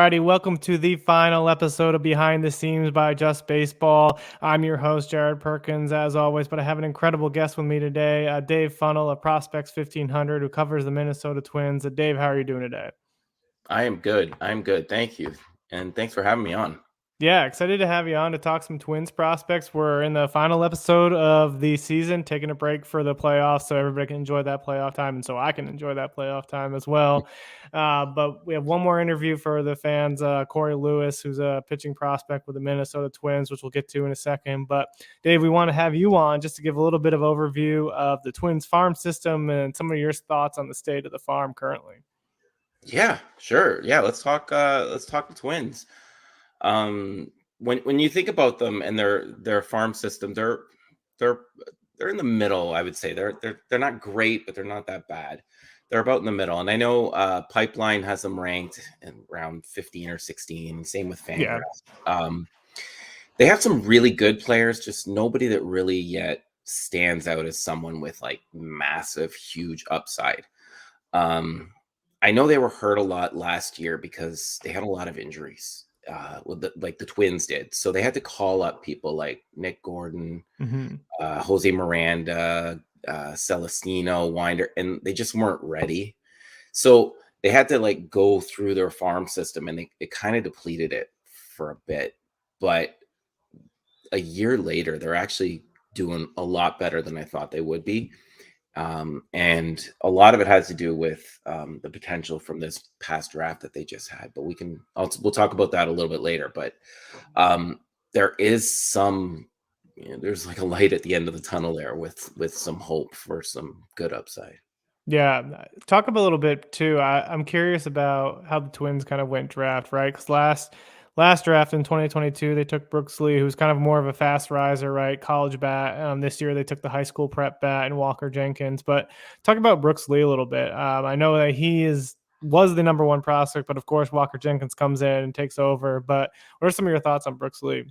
righty, welcome to the final episode of Behind the Scenes by Just Baseball. I'm your host, Jared Perkins, as always, but I have an incredible guest with me today, Dave Funnell of Prospects 1500, who covers the Minnesota Twins. Dave, how are you doing today? I am good. I'm good. Thank you. And thanks for having me on. Yeah, excited to have you on to talk some Twins prospects. We're in the final episode of the season, taking a break for the playoffs so everybody can enjoy that playoff time and so I can enjoy that playoff time as well. But we have one more interview for the fans, Cory Lewis, who's a pitching prospect with the Minnesota Twins, which we'll get to in a second. But Dave, we want to have you on just to give a little bit of overview of the Twins farm system and some of your thoughts on the state of the farm currently. Yeah, sure. Yeah, let's talk the Twins. When you think about them and their farm system, they're they're in the middle, I would say. They're not great, but they're not that bad. They're about in the middle. And I know Pipeline has them ranked in around 15 or 16. Same with Fantrax. Yeah. They have some really good players, just nobody that really yet stands out as someone with like massive, huge upside. I know they were hurt a lot last year because they had a lot of injuries, like the Twins did. So they had to call up people like Nick Gordon, Jose Miranda, Celestino, Winder, and they just weren't ready. So they had to like go through their farm system, and it kind of depleted it for a bit. But a year later, they're actually doing a lot better than I thought they would be. And a lot of it has to do with the potential from this past draft that they just had. But we'll talk about that a little bit later. But there is there's like a light at the end of the tunnel there with some hope for some good upside. Yeah, talk a little bit too. I'm curious about how the Twins kind of went draft, right? Because last draft in 2022, they took Brooks Lee, who's kind of more of a fast riser, right? College bat. This year, they took the high school prep bat and Walker Jenkins. But talk about Brooks Lee a little bit. I know that was the number one prospect, but of course, Walker Jenkins comes in and takes over. But what are some of your thoughts on Brooks Lee?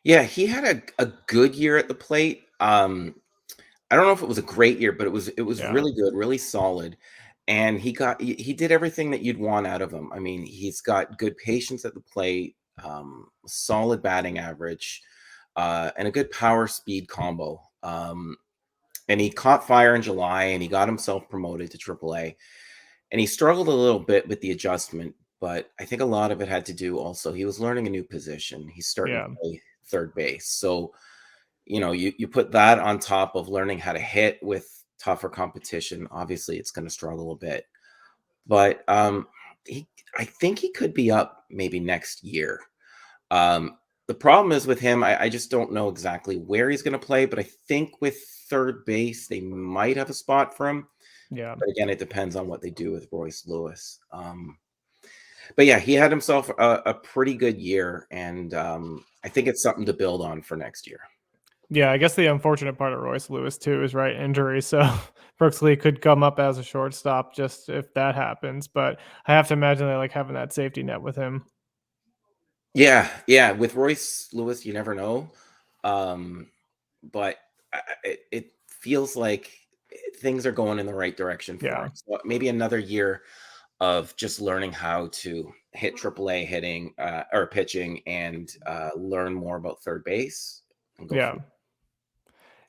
Yeah, he had a good year at the plate. I don't know if it was a great year, but it was really good, really solid. And he did everything that you'd want out of him. I mean, he's got good patience at the plate, solid batting average, and a good power speed combo. And he caught fire in July, and he got himself promoted to AAA. And he struggled a little bit with the adjustment, but I think a lot of it had to do also he was learning a new position. He's starting to play third base, so you put that on top of learning how to hit with tougher competition. Obviously, it's going to struggle a bit, but I think he could be up maybe next year. The problem is with him, I just don't know exactly where he's going to play, but I think with third base, they might have a spot for him. Yeah. But again, it depends on what they do with Royce Lewis. But yeah, he had himself a pretty good year, and I think it's something to build on for next year. Yeah, I guess the unfortunate part of Royce Lewis too is injury. So Brooks Lee could come up as a shortstop just if that happens. But I have to imagine they like having that safety net with him. Yeah. With Royce Lewis, you never know, but it feels like things are going in the right direction for him. So maybe another year of just learning how to hit AAA hitting or pitching and learn more about third base. And go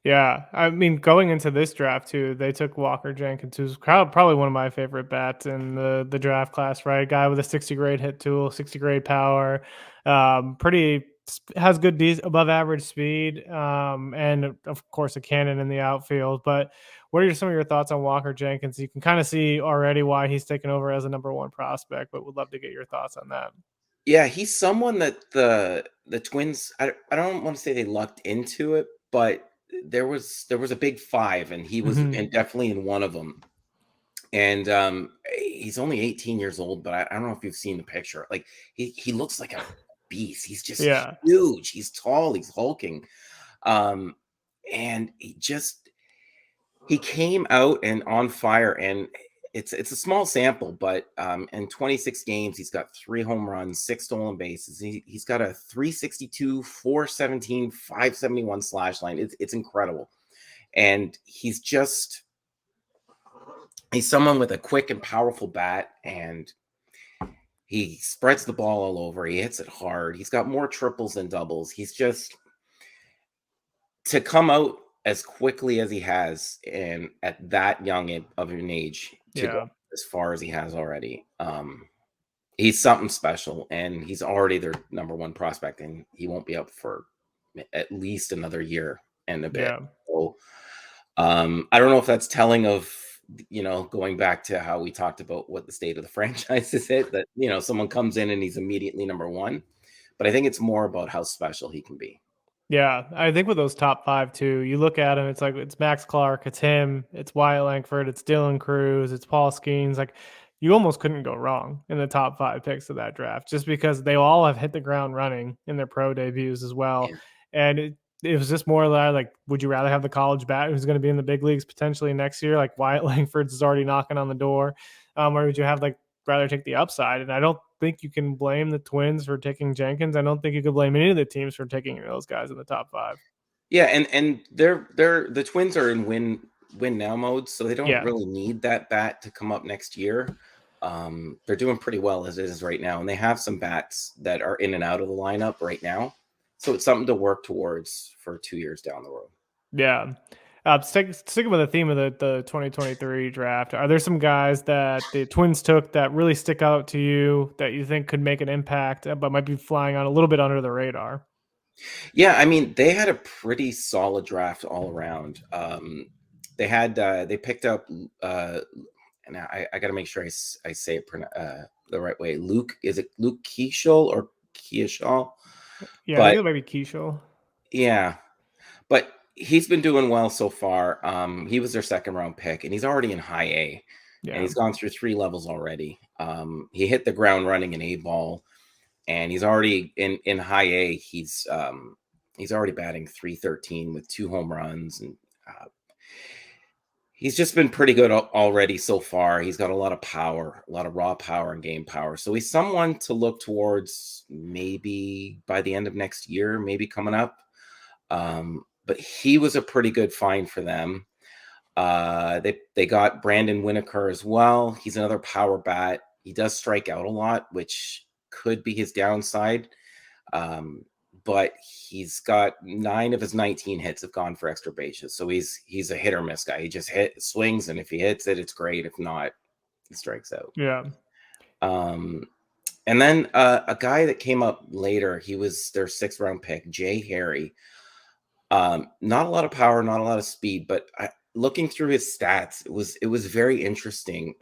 Yeah, I mean, going into this draft too, they took Walker Jenkins, who's probably one of my favorite bats in the draft class. Right, guy with a 60 grade hit tool, 60 grade power, has good above average speed, and of course a cannon in the outfield. But what are some of your thoughts on Walker Jenkins? You can kind of see already why he's taken over as a number one prospect, but would love to get your thoughts on that. Yeah, he's someone that the Twins. I don't want to say they lucked into it, but there was a big five, and he was and definitely in one of them. And he's only 18 years old, but I don't know if you've seen the picture. Like he looks like a beast. He's just huge. He's tall. He's hulking. And he came out and on fire. And it's a small sample, but in 26 games, he's got 3 home runs, 6 stolen bases. He's got a 362, 417, 571 slash line. It's incredible. And he's someone with a quick and powerful bat, and He spreads the ball all over. He hits it hard. He's got more triples than doubles. He's just to come out as quickly as he has and at that young of an age to go Yeah. as far as he has already. He's something special, and he's already their number one prospect, and he won't be up for at least another year and a bit. Yeah. So I don't know if that's telling of, going back to how we talked about what the state of the franchise is that, someone comes in and he's immediately number one. But I think it's more about how special he can be. Yeah, I think with those top 5 too, you look at him, it's like it's Max Clark, it's him, it's Wyatt Langford, it's Dylan Cruz, it's Paul Skeens. Like you almost couldn't go wrong in the top 5 picks of that draft, just because they all have hit the ground running in their pro debuts as well. Yeah. And it was just more like, would you rather have the college bat who's going to be in the big leagues potentially next year, like Wyatt Langford's is already knocking on the door, or would you have rather take the upside? And I don't think you can blame the Twins for taking Jenkins. I don't think you could blame any of the teams for taking those guys in the top 5. Yeah, and they're the Twins are in win now mode, so they don't Yeah. really need that bat to come up next year. They're doing pretty well as it is right now, and they have some bats that are in and out of the lineup right now. So it's something to work towards for 2 years down the road. Yeah. Sticking with the theme of the 2023 draft, are there some guys that the Twins took that really stick out to you that you think could make an impact, but might be flying on a little bit under the radar? Yeah, I mean, they had a pretty solid draft all around. They picked up and I got to make sure I say it the right way. Is it Luke Keishel or Keishal? Yeah, I But think it might be Keishel. yeah, but he's been doing well so far. He was their second round pick, and he's already in high A, and Yeah. he's gone through 3 levels already. He hit the ground running in A ball, and he's already in high A. He's already batting .313 with 2 home runs, and he's just been pretty good already so far. He's got a lot of power, a lot of raw power and game power. So he's someone to look towards maybe by the end of next year, maybe coming up. But he was a pretty good find for them. They got Brandon Winokur as well. He's another power bat. He does strike out a lot, which could be his downside. But he's got 9 of his 19 hits have gone for extra bases. So he's a hit or miss guy. He just swings, and if he hits it, it's great. If not, he strikes out. Yeah. And then a guy that came up later, he was their 6th round pick, Jay Harry. Not a lot of power, not a lot of speed, but looking through his stats, it was very interesting.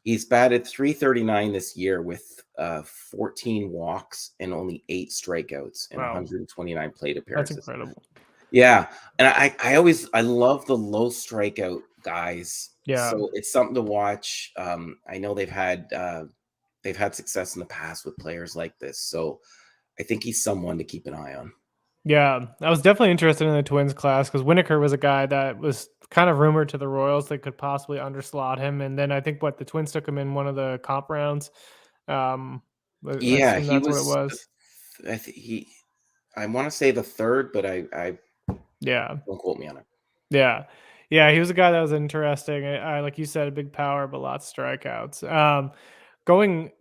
He's batted .339 this year with 14 walks and only 8 strikeouts and 129 plate appearances. That's incredible. Yeah, and I love the low strikeout guys. Yeah. So it's something to watch. I know they've had success in the past with players like this, so I think he's someone to keep an eye on. Yeah, I was definitely interested in the Twins class because Winokur was a guy that was kind of rumored to the Royals that could possibly underslot him, and then I think the Twins took him in one of the comp rounds. I Yeah, assume he that's what it was. was. I want to say the 3rd, but I Yeah, don't quote me on it. yeah, he was a guy that was interesting. I like you said, a big power, but lots of strikeouts. Going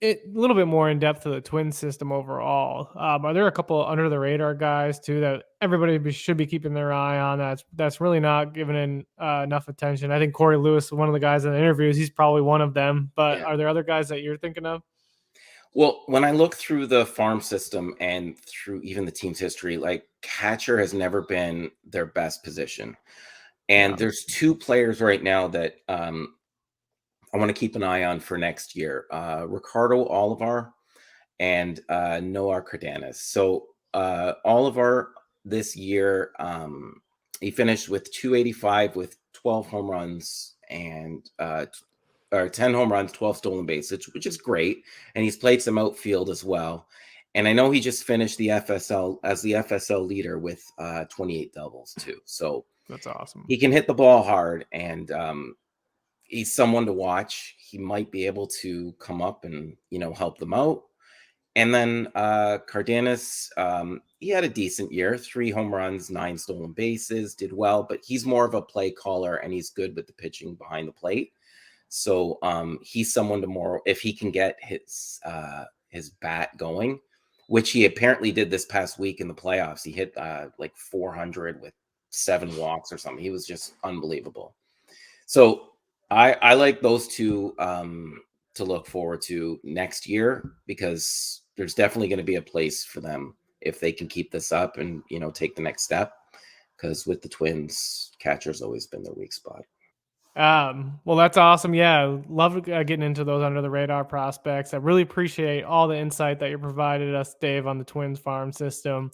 a little bit more in depth to the Twin system overall. Are there a couple under the radar guys too that everybody should be keeping their eye on? That's really not given enough attention. I think Cory Lewis, one of the guys in the interviews, he's probably one of them. But Yeah. are there other guys that you're thinking of? Well, when I look through the farm system and through even the team's history, like catcher has never been their best position. And there's 2 players right now that I want to keep an eye on for next year. Ricardo Olivar and Noah Cardenas. So Olivar this year, he finished with .285 with 12 home runs and or 10 home runs, 12 stolen bases, which is great. And he's played some outfield as well. And I know he just finished the FSL as the FSL leader with 28 doubles too. So That's awesome. he can hit the ball hard, and he's someone to watch. He might be able to come up and help them out. And then Cardenas, he had a decent year, 3 home runs, 9 stolen bases, did well, but he's more of a play caller, and he's good with the pitching behind the plate. So he's someone tomorrow, if he can get his bat going, which he apparently did this past week in the playoffs. He hit like 400 with 7 walks or something. He was just unbelievable. So I like those two to look forward to next year, because there's definitely going to be a place for them if they can keep this up and, you know, take the next step. Because with the Twins, catcher's always been their weak spot. Well, that's awesome. Yeah, love getting into those under the radar prospects. I really appreciate all the insight that you provided us, Dave, on the Twins farm system.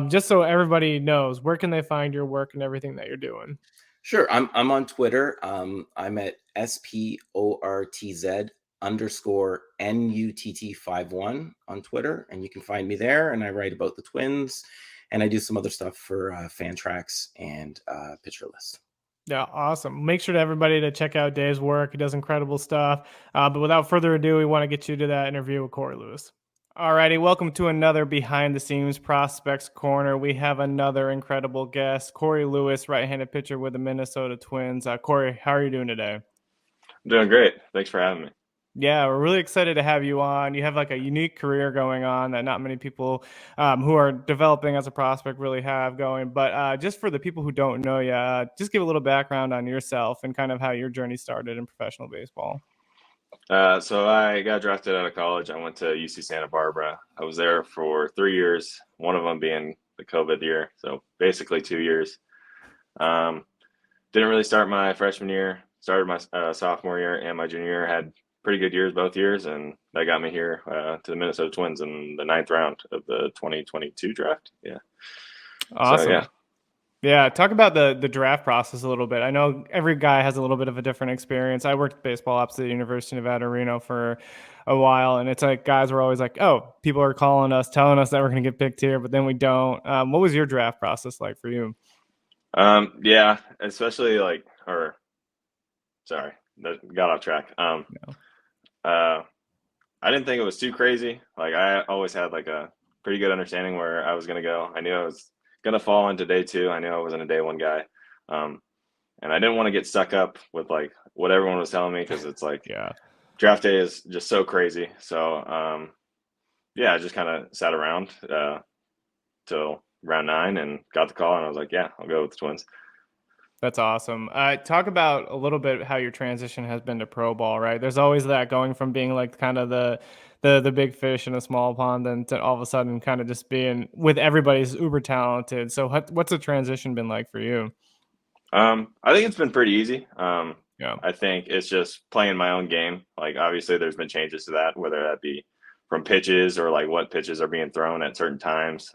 Just so everybody knows, where can they find your work and everything that you're doing? Sure. I'm on Twitter. I'm at SPORTZ_NUTT51 on Twitter, and you can find me there. And I write about the Twins, and I do some other stuff for Fantrax and PitcherList. Yeah, awesome. Make sure to everybody to check out Dave's work. He does incredible stuff. But without further ado, we want to get you to that interview with Cory Lewis. Alrighty, welcome to another Behind the Scenes Prospects Corner. We have another incredible guest, Cory Lewis, right-handed pitcher with the Minnesota Twins. Cory, how are you doing today? I'm doing great. Thanks for having me. Yeah, we're really excited to have you on. You have like a unique career going on that not many people who are developing as a prospect really have going. But just for the people who don't know you, just give a little background on yourself and kind of how your journey started in professional baseball. So I got drafted out of college. I went to UC Santa Barbara. I was there for 3 years, one of them being the COVID year. So basically 2 years. Didn't really start my freshman year. Started my sophomore year and my junior year. Had pretty good years both years, and that got me here to the Minnesota Twins in the 9th round of the 2022 draft. Yeah. Awesome. So, yeah, talk about the draft process a little bit. I know every guy has a little bit of a different experience. I worked baseball opposite the University of Nevada, Reno for a while, and it's like guys were always like, "Oh, people are calling us, telling us that we're going to get picked here, but then we don't." What was your draft process like for you? yeah, especially sorry, that got off track. No. I didn't think it was too crazy. Like I always had like a pretty good understanding where I was going to go. I knew I was going to fall into day 2. I knew I wasn't a day 1 guy. And I didn't want to get stuck up with like what everyone was telling me, because it's like draft day is just so crazy. So yeah, I just kind of sat around till round 9 and got the call, and I was like, yeah, I'll go with the Twins. That's awesome. Talk about a little bit how your transition has been to pro ball, right? There's always that going from being like kind of the big fish in a small pond, then to all of a sudden kind of just being with everybody's uber talented. So what's the transition been like for you? I think it's been pretty easy. Yeah. I think it's just playing my own game. Like obviously there's been changes to that, whether that be from pitches or like what pitches are being thrown at certain times.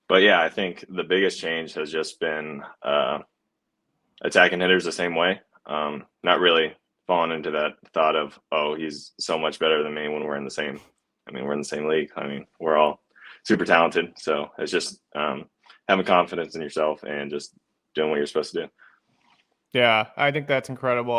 But yeah, I think the biggest change has just been attacking hitters the same way. Not really falling into that thought of, oh, he's so much better than me when we're in the same. I mean, we're in the same league. I mean, we're all super talented. So it's just having confidence in yourself and just doing what you're supposed to do. Yeah, I think that's incredible.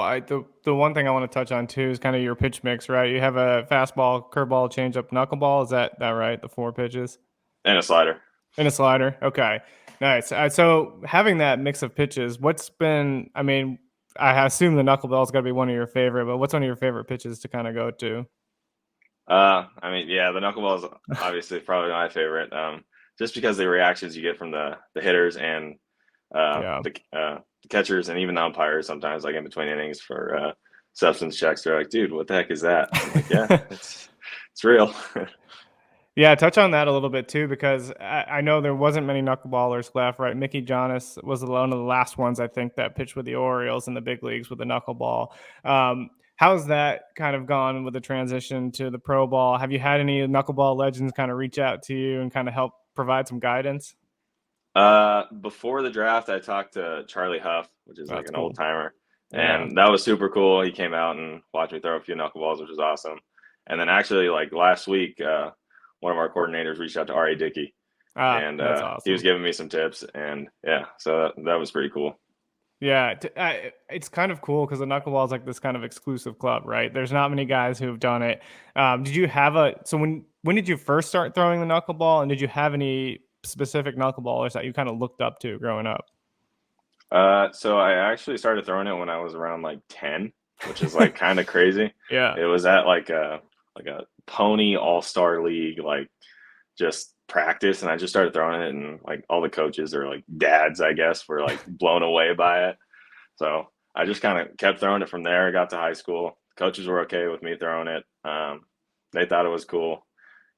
The one thing I want to touch on too is kind of your pitch mix, right? You have a fastball, curveball, changeup, knuckleball. Is that right? The 4 pitches And a slider. and a slider. Okay, nice. So having that mix of pitches, what's been? I mean, I assume the knuckleball's got to be one of your favorite, but what's one of your favorite pitches to kind of go to? I mean, yeah, the knuckleball is obviously probably my favorite. Just because the reactions you get from the hitters and the catchers and even the umpires sometimes, like in between innings for substance checks, they're like, "Dude, what the heck is that?" I'm like, "Yeah, it's real." Yeah, touch on that a little bit too, because I know there wasn't many knuckleballers left, right? Mickey Jonas was one of the last ones, I think, that pitched with the Orioles in the big leagues with the knuckleball. How's that kind of gone with the transition to the pro ball? Have you had any knuckleball legends kind of reach out to you and kind of help provide some guidance? Before the draft, I talked to Charlie Huff, which is like an old timer, and that was super cool. He came out and watched me throw a few knuckleballs, which was awesome. And then actually, like last week, one of our coordinators reached out to R.A. Dickey, and that's awesome. he was giving me some tips, and yeah, so that was pretty cool. Yeah, it's kind of cool because the knuckleball is like this kind of exclusive club, right? There's not many guys who have done it. Did you have so when did you first start throwing the knuckleball, and did you have any specific knuckleballers that you kind of looked up to growing up? So I actually started throwing it when I was around like 10. which is like kind of crazy. Yeah. It was at like a pony all-star league, like just practice, and I just started throwing it, and like all the coaches are like dads, I guess, were like blown away by it. So I just kind of kept throwing it from there. I got to high school. Coaches were okay with me throwing it. They thought it was cool.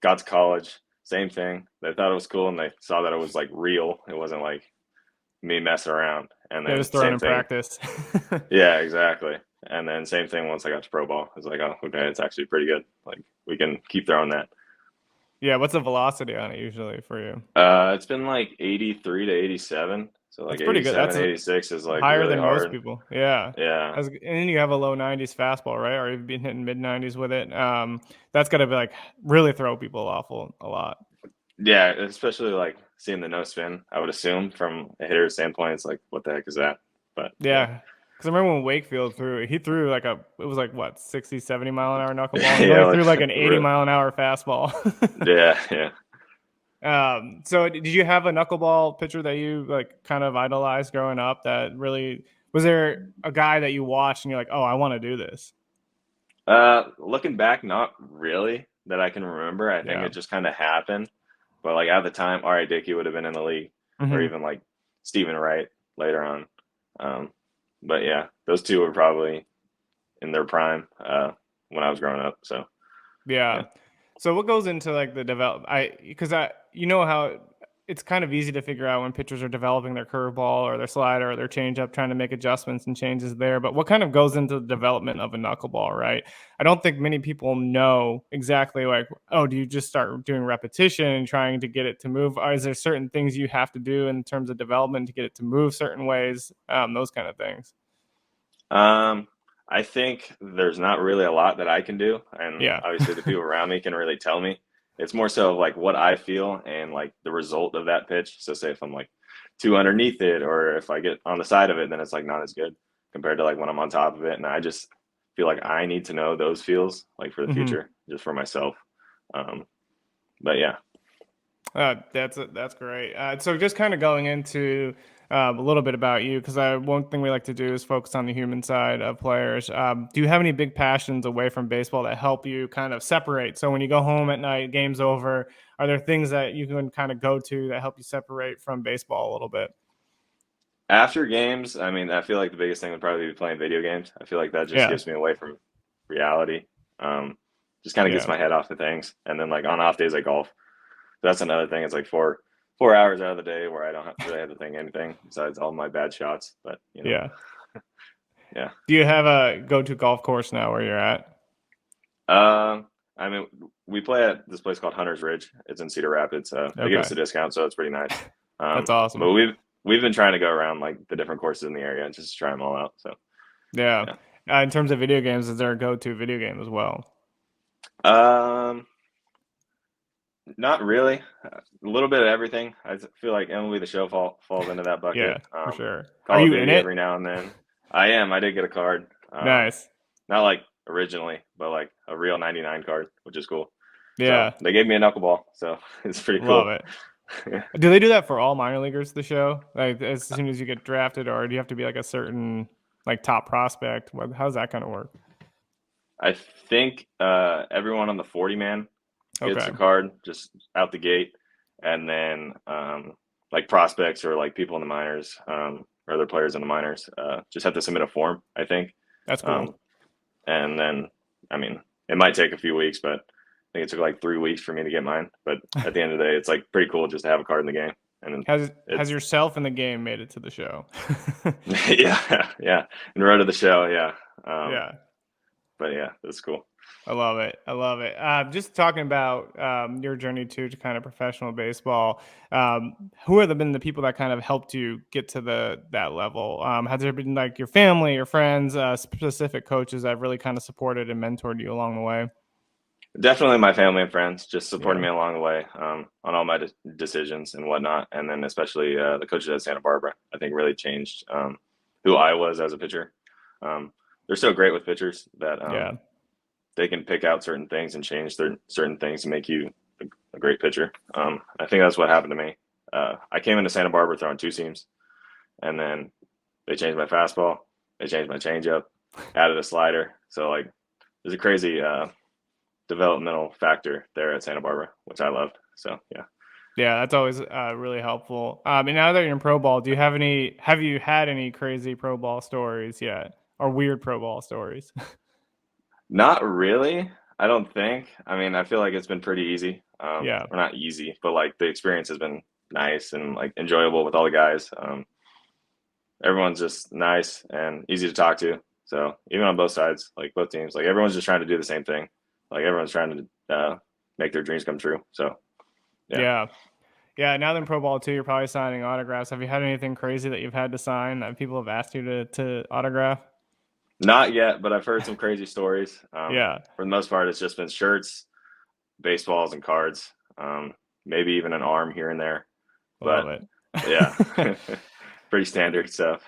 Got to college, same thing. They thought it was cool, and they saw that it was like real. It wasn't like me messing around. And They then was throwing same in thing. practice. Yeah, exactly. And then same thing once I got to pro ball. I was like, oh, okay, it's actually pretty good. Like we can keep throwing that. Yeah, what's the velocity on it usually for you? It's been like 83 to 87. So like That's pretty good. 87, That's 86 is like higher really than most hard. people. Yeah. Yeah. And then you have a low 90s fastball, right? Or you've been hitting mid 90s with it. That's got to be like really throw people off a lot. Yeah, especially like seeing the no spin. I would assume from a hitter's standpoint, it's like, what the heck is that? But Yeah. Because I remember when Wakefield he threw like it was like what, 60, 70 mile an hour knuckleball. And he yeah, only threw like an 80 mile an hour fastball. yeah. So did you have a knuckleball pitcher that you like kind of idolized growing up that really, was there a guy that you watched and you're like, oh, I want to do this? Looking back, not really that I can remember. I think it just kind of happened. But like at the time, R.A. Dickey would have been in the league, or even like Stephen Wright later on. But yeah, those two were probably in their prime when I was growing up. So yeah. So what goes into like the because you know how it's kind of easy to figure out when pitchers are developing their curveball or their slider or their changeup, trying to make adjustments and changes there. But what kind of goes into the development of a knuckleball, right? I don't think many people know exactly like, oh, do you just start doing repetition and trying to get it to move? Or is there certain things you have to do in terms of development to get it to move certain ways? Those kind of things. I think there's not really a lot that I can do, and Yeah. obviously the people around me can really tell me. It's more so like what I feel and like the result of that pitch. So say if I'm like too underneath it, or if I get on the side of it, then it's like not as good compared to like when I'm on top of it. And I just feel like I need to know those feels like for the future, just for myself. But yeah. That's great. So just kind of going into a little bit about you, because one thing we like to do is focus on the human side of players. Do you have any big passions away from baseball that help you kind of separate? So when you go home at night, game's over, are there things that you can kind of go to that help you separate from baseball a little bit? After games, I mean, I feel like the biggest thing would probably be playing video games. I feel like that just gets me away from reality. Just kind of gets my head off the things. And then like on off days, I golf. That's another thing. It's like 4 hours out of the day where I don't really have to think anything besides all my bad shots. But you know. Yeah. Do you have a go-to golf course now where you're at? I mean, we play at this place called Hunter's Ridge. It's in Cedar Rapids. They give us a discount, so it's pretty nice. That's awesome. But we've been trying to go around like the different courses in the area and just try them all out. So yeah. In terms of video games, is there a go-to video game as well? Not really. A little bit of everything. I feel like MLB The Show falls into that bucket. Yeah, for sure. Call Are of you Duty in it? every now and then? I am. I did get a card. Nice. Not like originally, but like a real 99 card, which is cool. Yeah. So they gave me a knuckleball, so it's pretty cool. Love it. Do they do that for all minor leaguers, the show? Like as soon as you get drafted, or do you have to be like a certain like top prospect? How's that kind of work? I think everyone on the 40-man gets a card just out the gate, and then like prospects or like people in the minors or other players in the minors just have to submit a form, I think. That's cool. And then, I mean, it might take a few weeks, but I think it took like 3 weeks for me to get mine. But at the end of the day, it's like pretty cool just to have a card in the game. And has yourself in the game made it to the show? yeah. And road to the show, yeah. But yeah, that's cool. I love it. Just talking about your journey to kind of professional baseball. Who have been the people that kind of helped you get to that level? Has there been like your family, your friends, specific coaches that have really kind of supported and mentored you along the way? Definitely my family and friends just supporting me along the way on all my decisions and whatnot. And then especially the coaches at Santa Barbara, I think really changed who I was as a pitcher. They're so great with pitchers that they can pick out certain things and change certain things to make you a great pitcher. I think that's what happened to me. I came into Santa Barbara throwing two seams, and then they changed my fastball. They changed my changeup. added a slider. So like there's a crazy developmental factor there at Santa Barbara, which I loved. So yeah. Yeah, that's always really helpful. And now that you're in pro ball, have you had any crazy pro ball stories yet, or weird pro ball stories? Not really. I don't think. I mean, I feel like it's been pretty easy. Yeah, Or not easy, but like the experience has been nice and like enjoyable with all the guys. Everyone's just nice and easy to talk to. So even on both sides, like both teams, like everyone's just trying to do the same thing. Like everyone's trying to make their dreams come true. So yeah. yeah, yeah. Now that in pro ball too, you're probably signing autographs. Have you had anything crazy that you've had to sign that people have asked you to autograph? Not yet, but I've heard some crazy stories. Yeah, For the most part, it's just been shirts, baseballs, and cards. Maybe even an arm here and there. love But it. yeah, pretty standard stuff.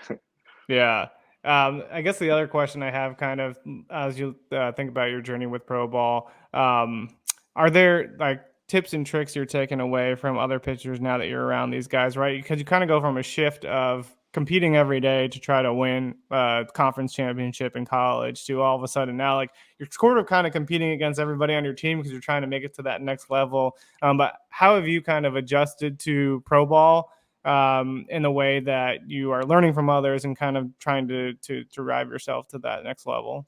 Yeah. I guess the other question I have, kind of as you think about your journey with pro ball, are there like tips and tricks you're taking away from other pitchers now that you're around these guys, right? Because you kind of go from a shift of competing every day to try to win a conference championship in college to all of a sudden now, like, you're sort of kind of competing against everybody on your team because you're trying to make it to that next level. But how have you kind of adjusted to pro ball in the way that you are learning from others and kind of trying to drive yourself to that next level?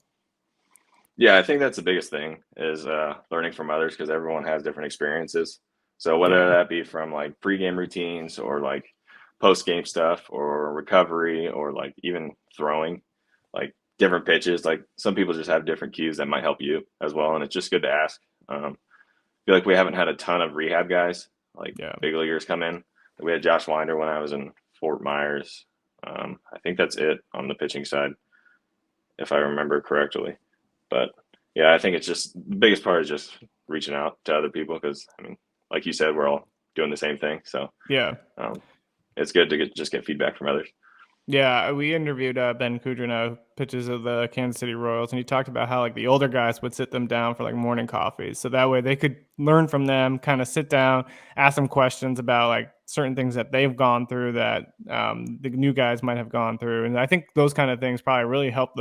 Yeah, I think that's the biggest thing is learning from others because everyone has different experiences. So whether Yeah, that be from like pregame routines or like post-game stuff or recovery or like even throwing, like different pitches, like some people just have different cues that might help you as well, and it's just good to ask. I feel like we haven't had a ton of rehab guys, like yeah, big leaguers come in. We had Josh Winder when I was in Fort Myers. I think that's it on the pitching side, if I remember correctly. But yeah, I think it's just the biggest part is just reaching out to other people because I mean, like you said, we're all doing the same thing. So yeah. um, it's good to get feedback from others. Yeah, we interviewed Ben Kudrino, pitches of the Kansas City Royals, and he talked about how like the older guys would sit them down for like morning coffees, so that way they could learn from them, kind of sit down, ask them questions about like certain things that they've gone through that the new guys might have gone through, and I think those kind of things probably really help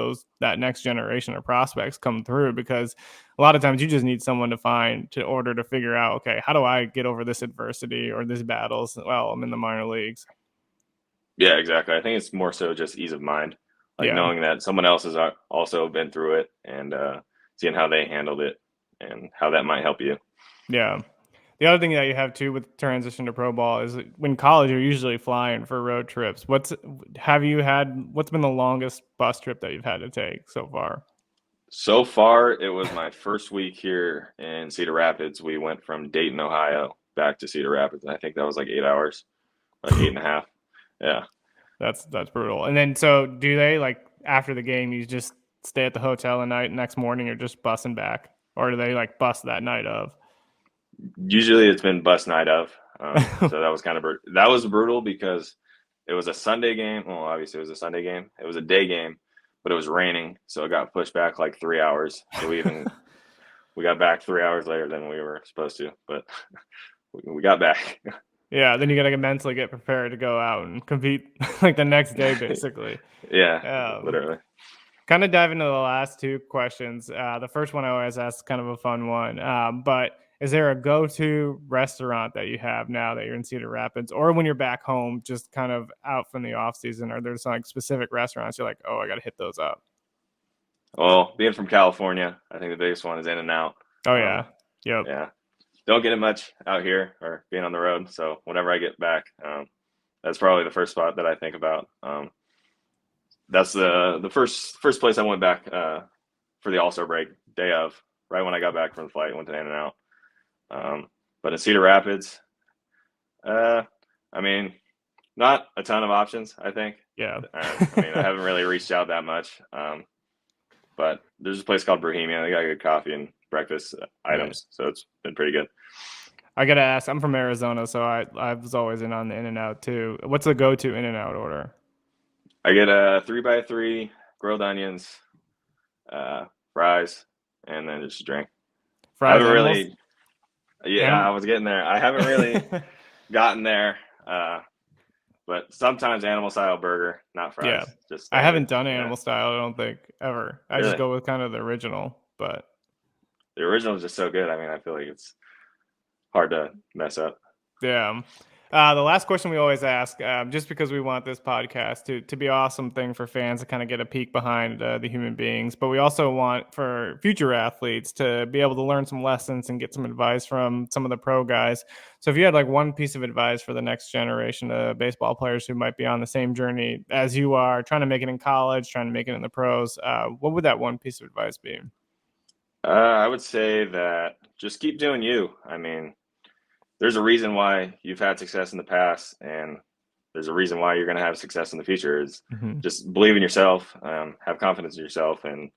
that next generation of prospects come through because a lot of times you just need someone to find to order to figure out, okay, how do I get over this adversity or this battles while I'm in the minor leagues? Yeah, exactly. I think it's more so just ease of mind, like Yeah. knowing that someone else has also been through it and seeing how they handled it and how that might help you. Yeah. The other thing that you have too with transition to pro ball is when college you're usually flying for road trips. What's been the longest bus trip that you've had to take so far? So far, it was my first week here in Cedar Rapids. We went from Dayton, Ohio, back to Cedar Rapids. I think that was like 8 hours, like 8.5. Yeah. That's brutal. And then so do they, like, after the game you just stay at the hotel a night, next morning you're just bussing back? Or do they like bus that night of? Usually it's been bus night of. So that was that was brutal because it was a Sunday game. Well, obviously it was a Sunday game. It was a day game, but it was raining, so it got pushed back like 3 hours. So we got back 3 hours later than we were supposed to, but we got back. Yeah, then you gotta mentally get prepared to go out and compete like the next day basically. Yeah, Um, literally. Kind of dive into the last two questions. The first one I always ask is kind of a fun one. But is there a go-to restaurant that you have now that you're in Cedar Rapids, or when you're back home, just kind of out from the off season? Are there some like specific restaurants you're like, oh, I got to hit those up? Well, being from California, I think the biggest one is In and Out. Oh yeah, yep, Yeah, don't get it much out here or being on the road. So whenever I get back, that's probably the first spot that I think about. That's the first place I went back for the All-Star break day of, right when I got back from the flight, went to In and Out. But in Cedar Rapids, I mean, not a ton of options, I think. yeah, I mean, I haven't really reached out that much. But there's a place called Bohemia. They got good coffee and breakfast items, so it's been pretty good. I gotta ask. I'm from Arizona, so I was always in on the In and Out too. What's the go-to In and Out order? I get a 3x3, grilled onions, fries, and then just a drink. I Fries haven't animals. really, yeah, I was getting there. I haven't really gotten there but sometimes animal style burger, not fries. Yeah. Just I standard. haven't done animal style, I don't think, ever. I just Really? go with kind of the original, but The original is just so good. I mean, I feel like it's hard to mess up. yeah. The last question we always ask, just because we want this podcast to be an awesome thing for fans to kind of get a peek behind the human beings, but we also want for future athletes to be able to learn some lessons and get some advice from some of the pro guys. So if you had like one piece of advice for the next generation of baseball players who might be on the same journey as you are, trying to make it in college, trying to make it in the pros, what would that one piece of advice be? I would say that just keep doing you. I mean, there's a reason why you've had success in the past, and there's a reason why you're going to have success in the future. Is just believe in yourself, have confidence in yourself, and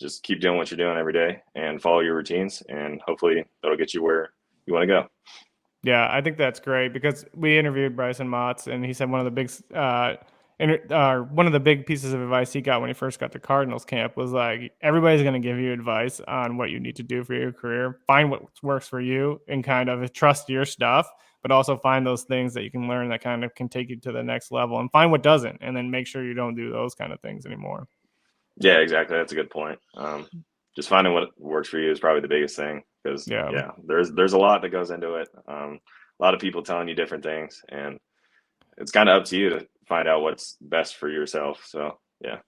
just keep doing what you're doing every day and follow your routines, and hopefully that'll get you where you want to go. Yeah, I think that's great because we interviewed Bryson Motts, and he said one of the big pieces of advice he got when he first got to Cardinals camp was like, everybody's going to give you advice on what you need to do for your career. Find what works for you and kind of trust your stuff, but also find those things that you can learn that kind of can take you to the next level, and find what doesn't, and then make sure you don't do those kind of things anymore. Yeah, exactly. That's a good point. Just finding what works for you is probably the biggest thing, because there's a lot that goes into it. A lot of people telling you different things, and it's kind of up to you to find out what's best for yourself. So yeah.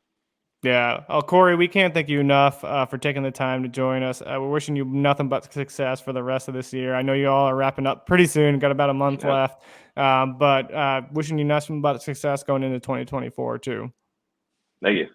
Yeah. Oh, Cory, we can't thank you enough for taking the time to join us. We're wishing you nothing but success for the rest of this year. I know you all are wrapping up pretty soon, got about a month left, but wishing you nothing but success going into 2024 too. Thank you.